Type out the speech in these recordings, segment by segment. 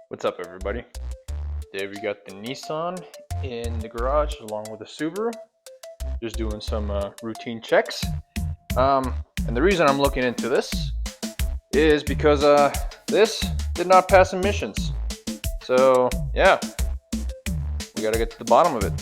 What's up, everybody? Today we got the Nissan in the garage along with the Subaru. Just doing some routine checks. And the reason I'm looking into this is because this did not pass emissions. So yeah, we gotta get to the bottom of it.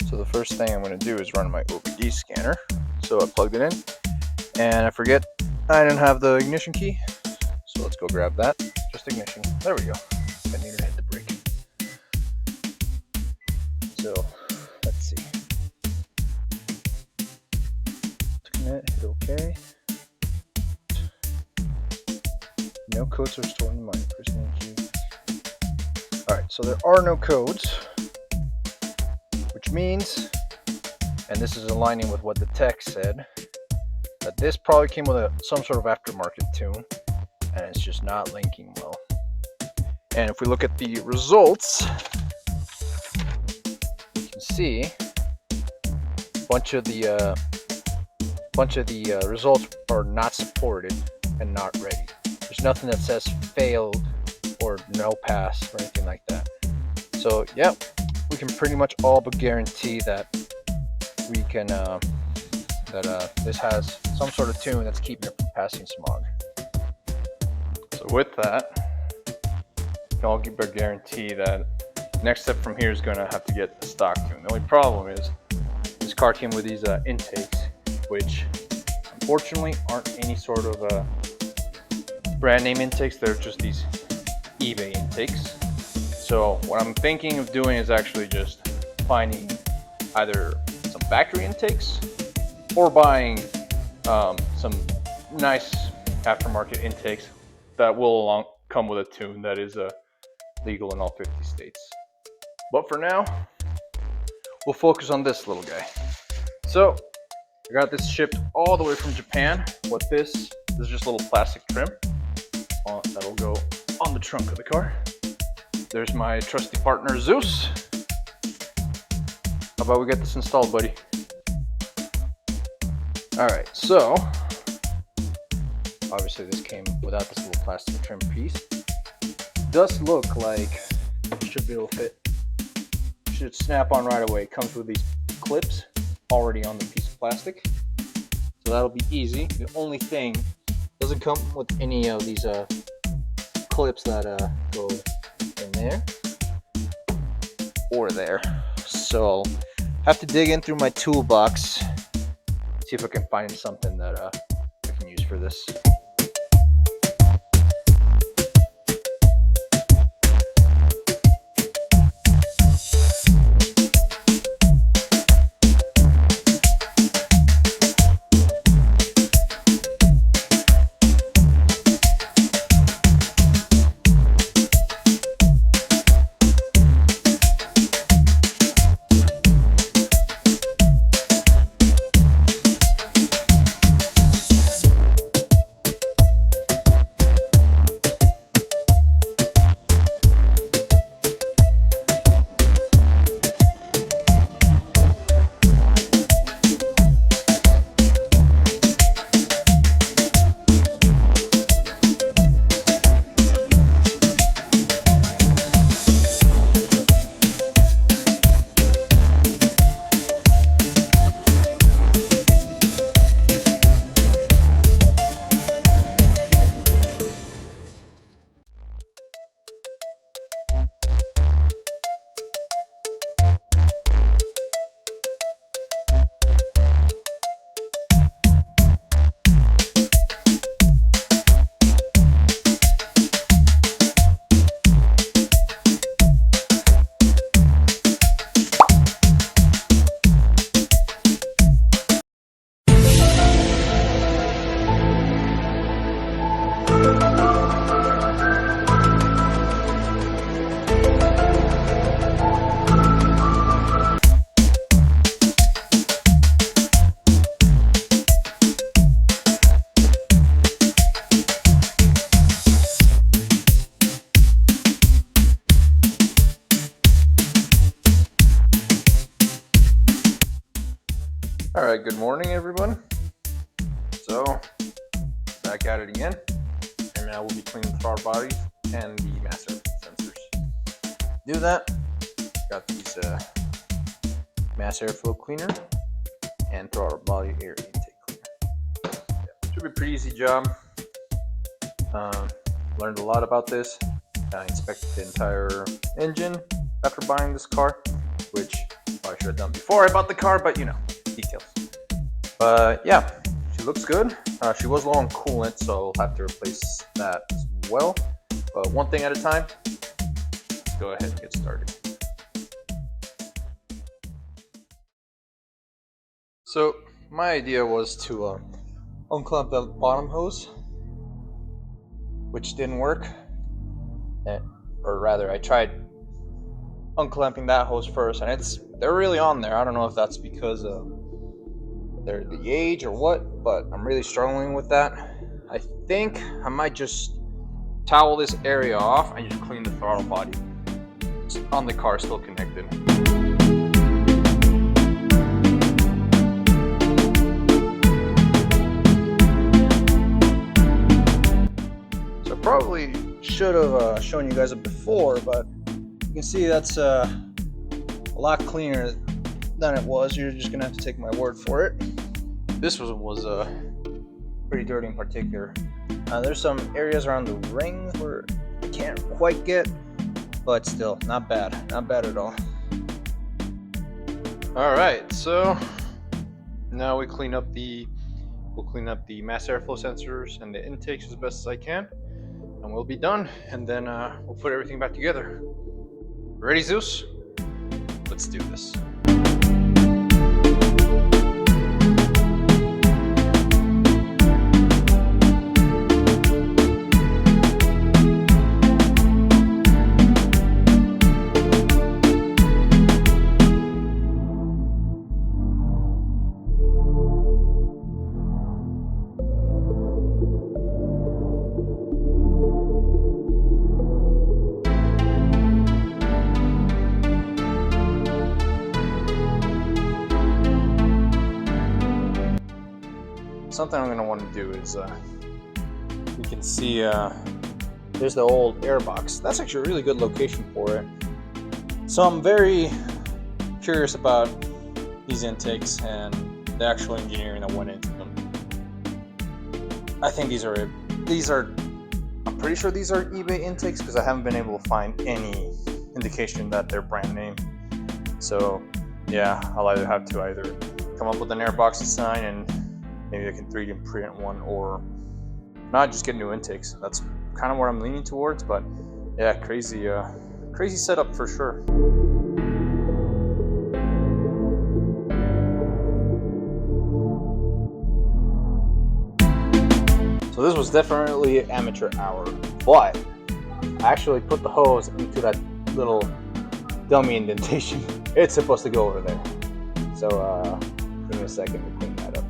So the first thing I'm gonna do is run my OBD scanner. So I plugged it in, and I forget I didn't have the ignition key. So let's go grab that. Just ignition. There we go. I need to hit the brake. So let's see. Hit OK. No codes are stored in my personal key. Alright, so there are no codes, which means, and this is aligning with what the text said, that this probably came with some sort of aftermarket tune, and it's just not linking well. And if we look at the results, you can see a bunch of the results are not supported and not ready. There's nothing that says failed or no pass or anything like that. So yeah, we can pretty much all but guarantee that we can this has some sort of tune that's keeping it from passing SMOG. So with that, I'll give a guarantee that next step from here is going to have to get a stock tune. The only problem is this car came with these intakes, which unfortunately aren't any sort of brand name intakes. They're just these eBay intakes. So what I'm thinking of doing is actually just finding either some factory intakes or buying some nice aftermarket intakes that will come with a tune that is legal in all 50 states. But for now, we'll focus on this little guy. So I got this shipped all the way from Japan. What this is just a little plastic trim that'll go on the trunk of the car. There's my trusty partner Zeus. How about we get this installed, buddy? Alright, so obviously this came without this little plastic trim piece. It does look like it should be able to fit. It should snap on right away. It comes with these clips already on the piece of plastic, so that'll be easy. The only thing, doesn't come with any of these clips that go in there or there. So have to dig in through my toolbox, see if I can find something that I can use for this. Alright, good morning everyone. So, back at it again. And now we'll be cleaning the throttle bodies and the master. do that, got these mass airflow cleaner and throttle body air intake cleaner. Yeah, should be a pretty easy job. Learned a lot about this. I inspected the entire engine after buying this car, which I should have done before I bought the car, but you know, details. But yeah, she looks good. She was low on coolant, so I'll have to replace that as well. But one thing at a time, let's go ahead and get started. So my idea was to unclamp the bottom hose, which didn't work. Or rather, I tried unclamping that hose first, and they're really on there. I don't know if that's because of the age or what, but I'm really struggling with that. I think I might just towel this area off and just clean the throttle body. It's on the car, still connected. So I probably should have shown you guys it before, but you can see that's a lot cleaner than it was. You're just gonna have to take my word for it. This one was pretty dirty in particular. There's some areas around the rings where I can't quite get, but still not bad at all. All right, so now we'll clean up the mass airflow sensors and the intakes as best as I can, and we'll be done. And then we'll put everything back together. Ready, Zeus? Let's do this. Something I'm going to want to do is, you can see there's the old air box. That's actually a really good location for it. So I'm very curious about these intakes and the actual engineering that went into them. I think these are, I'm pretty sure these are eBay intakes because I haven't been able to find any indication that they're brand name. So yeah, I'll either have to come up with an air box design and maybe I can 3D print one, or not, just get new intakes. That's kind of what I'm leaning towards, but yeah, crazy setup for sure. So this was definitely amateur hour, but I actually put the hose into that little dummy indentation. It's supposed to go over there. So give me a second to clean that up.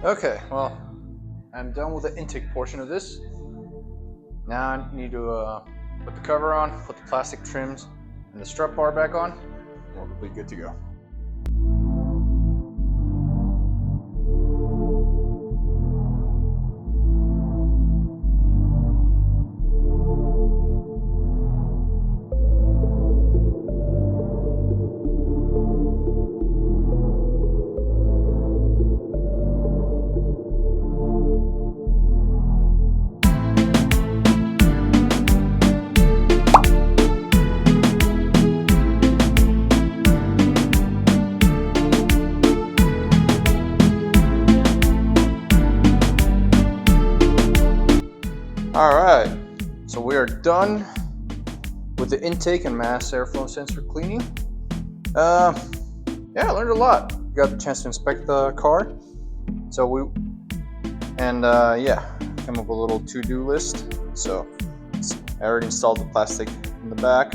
Okay, well, I'm done with the intake portion of this. Now I need to put the cover on, put the plastic trims and the strut bar back on, and we'll be good to go. Alright, so we are done with the intake and mass airflow sensor cleaning. Yeah, I learned a lot. Got the chance to inspect the car. So yeah, came up with a little to-do list. So I already installed the plastic in the back.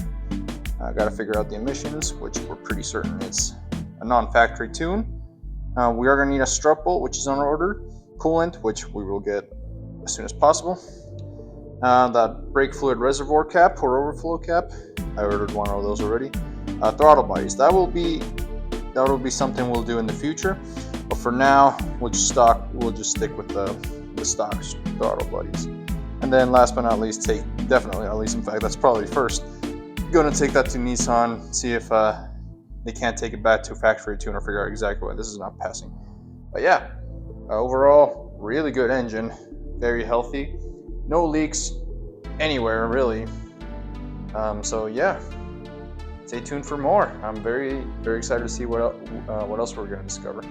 I got to figure out the emissions, which we're pretty certain it's a non-factory tune. We are going to need a strut bolt, which is on order. Coolant, which we will get as soon as possible. That brake fluid reservoir cap or overflow cap, I ordered one of those already. Throttle bodies, that will be something we'll do in the future, but for now we'll just stick with the stock throttle bodies. And then last but not least, in fact that's probably first, going to take that to Nissan, see if they can't take it back to factory tune or figure out exactly why this is not passing. But yeah, overall really good engine, very healthy, no leaks anywhere really. So yeah, stay tuned for more. I'm very excited to see what else we're going to discover.